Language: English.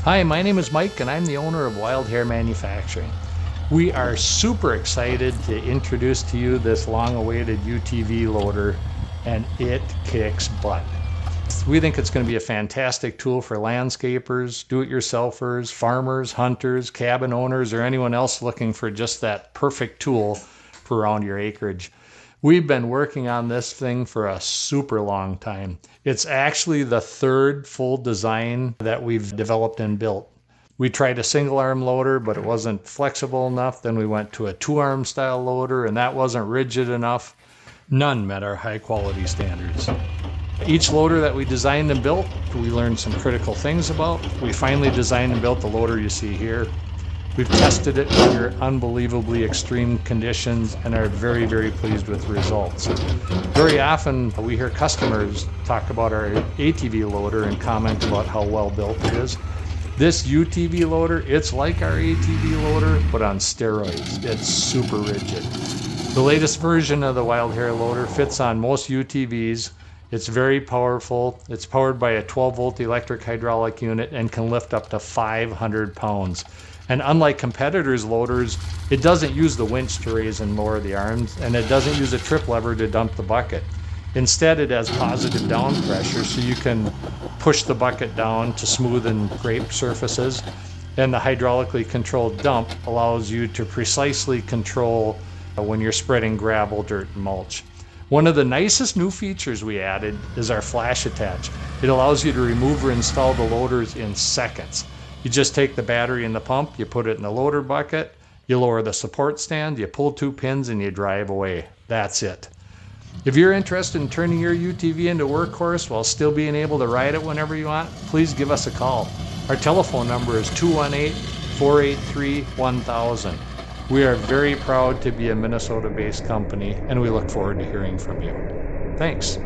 Hi, my name is Mike and I'm the owner of Wild Hare Manufacturing. We are super excited to introduce to you this long-awaited UTV loader, and it kicks butt. We think it's going to be a fantastic tool for landscapers, do-it-yourselfers, farmers, hunters, cabin owners, or anyone else looking for just that perfect tool for around your acreage. We've been working on this thing for a super long time. It's actually the third full design that we've developed and built. We tried a single arm loader, but it wasn't flexible enough. Then we went to a 2-arm style loader, and that wasn't rigid enough. None met our high quality standards. Each loader that we designed and built, we learned some critical things about. We finally designed and built the loader you see here. We've tested it under unbelievably extreme conditions and are very, very pleased with the results. Very often we hear customers talk about our ATV loader and comment about how well built it is. This UTV loader, it's like our ATV loader, but on steroids. It's super rigid. The latest version of the Wild Hare loader fits on most UTVs. It's very powerful. It's powered by a 12-volt electric hydraulic unit and can lift up to 500 pounds. And unlike competitors' loaders, it doesn't use the winch to raise and lower the arms, and it doesn't use a trip lever to dump the bucket. Instead, it has positive down pressure, so you can push the bucket down to smooth and scrape surfaces. And the hydraulically controlled dump allows you to precisely control when you're spreading gravel, dirt, and mulch. One of the nicest new features we added is our flash attach. It allows you to remove or install the loaders in seconds. You just take the battery and the pump, you put it in the loader bucket, you lower the support stand, you pull 2 pins, and you drive away. That's it. If you're interested in turning your UTV into a workhorse while still being able to ride it whenever you want, please give us a call. Our telephone number is 218-483-1000. We are very proud to be a Minnesota-based company, and we look forward to hearing from you. Thanks.